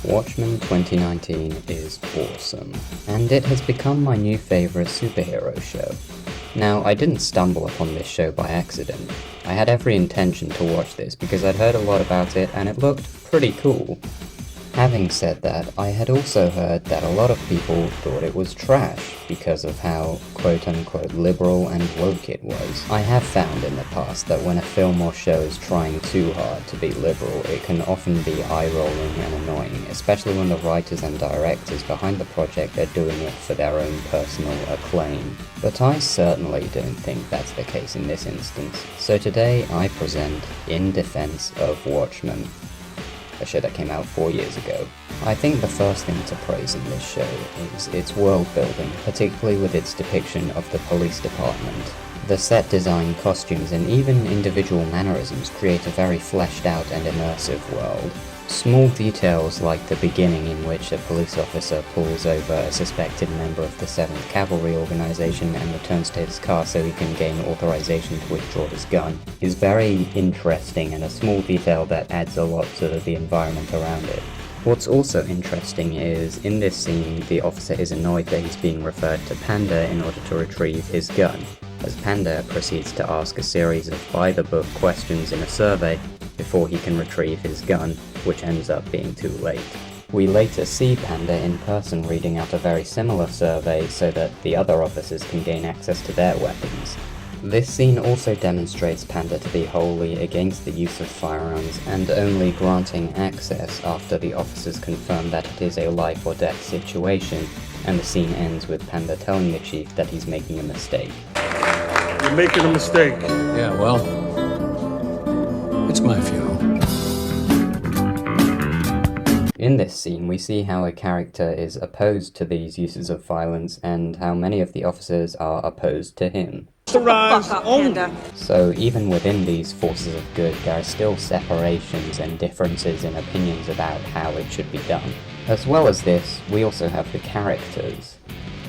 Watchmen 2019 is awesome, and it has become my new favourite superhero show. Now, I didn't stumble upon this show by accident. I had every intention to watch this because I'd heard a lot about it and it looked pretty cool. Having said that, I had also heard that a lot of people thought it was trash because of how quote-unquote liberal and woke it was. I have found in the past that when a film or show is trying too hard to be liberal, it can often be eye-rolling and annoying, especially when the writers and directors behind the project are doing it for their own personal acclaim. But I certainly don't think that's the case in this instance. So today I present In Defence of Watchmen, a show that came out 4 years ago. I think the first thing to praise in this show is its world building, particularly with its depiction of the police department. The set design, costumes, and even individual mannerisms create a very fleshed out and immersive world. Small details like the beginning in which a police officer pulls over a suspected member of the 7th Cavalry organization and returns to his car so he can gain authorization to withdraw his gun is very interesting and a small detail that adds a lot to the environment around it. What's also interesting is, in this scene, the officer is annoyed that he's being referred to Panda in order to retrieve his gun, as Panda proceeds to ask a series of by-the-book questions in a survey before he can retrieve his gun, which ends up being too late. We later see Panda in person reading out a very similar survey so that the other officers can gain access to their weapons. This scene also demonstrates Panda to be wholly against the use of firearms and only granting access after the officers confirm that it is a life or death situation, and the scene ends with Panda telling the chief that he's making a mistake. You're making a mistake. Yeah, well, it's my funeral. In this scene, we see how a character is opposed to these uses of violence and how many of the officers are opposed to him. So even within these forces of good, there are still separations and differences in opinions about how it should be done. As well as this, we also have the characters.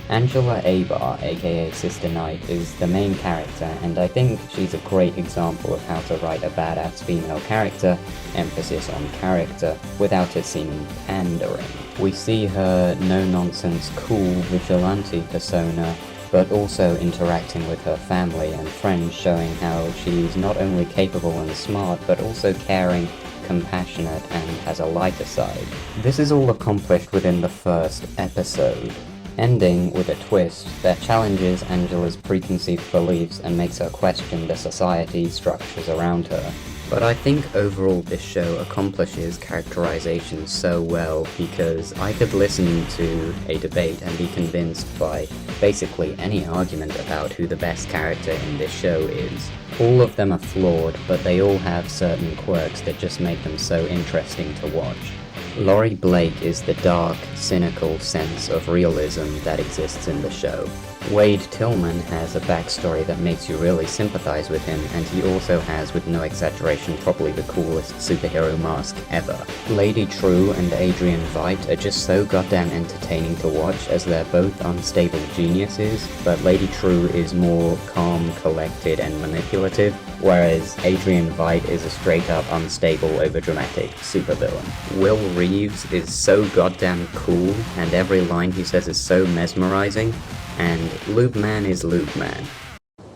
Angela Abar, aka Sister Knight, is the main character, and I think she's a great example of how to write a badass female character, emphasis on character, without it seeming pandering. We see her no-nonsense, cool vigilante persona, but also interacting with her family and friends, showing how she's not only capable and smart, but also caring, compassionate, and has a lighter side. This is all accomplished within the first episode, ending with a twist that challenges Angela's preconceived beliefs and makes her question the society structures around her. But I think overall this show accomplishes characterization so well because I could listen to a debate and be convinced by basically any argument about who the best character in this show is. All of them are flawed, but they all have certain quirks that just make them so interesting to watch. Laurie Blake is the dark, cynical sense of realism that exists in the show. Wade Tillman has a backstory that makes you really sympathize with him, and he also has, with no exaggeration, probably the coolest superhero mask ever. Lady True and Adrian Veidt are just so goddamn entertaining to watch as they're both unstable geniuses, but Lady True is more calm, collected, and manipulative, whereas Adrian Veidt is a straight-up unstable, overdramatic supervillain. Will Reeves is so goddamn cool, and every line he says is so mesmerizing, and Lube Man is Lube Man.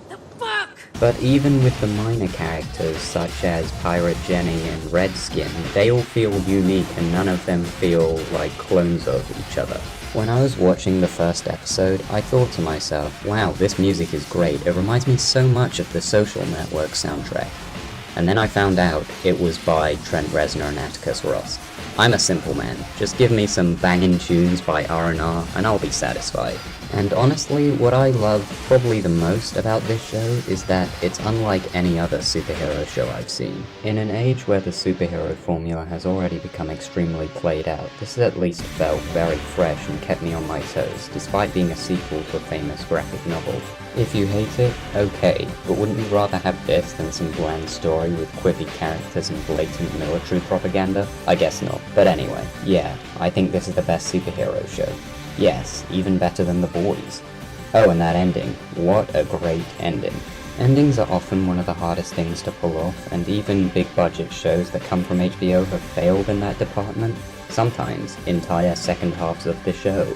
The fuck? But even with the minor characters such as Pirate Jenny and Redskin, they all feel unique and none of them feel like clones of each other. When I was watching the first episode, I thought to myself, wow, this music is great, it reminds me so much of the Social Network soundtrack. and then I found out it was by Trent Reznor and Atticus Ross. I'm a simple man, just give me some banging tunes by R&R and I'll be satisfied. And honestly, what I love probably the most about this show is that it's unlike any other superhero show I've seen. In an age where the superhero formula has already become extremely played out, this at least felt very fresh and kept me on my toes, despite being a sequel to a famous graphic novel. If you hate it, okay, but wouldn't you rather have this than some bland story with quippy characters and blatant military propaganda? I guess not. But anyway, yeah, I think this is the best superhero show. Yes, even better than The Boys. Oh, and that ending. What a great ending. Endings are often one of the hardest things to pull off, and even big budget shows that come from HBO have failed in that department. Sometimes, entire second halves of the show.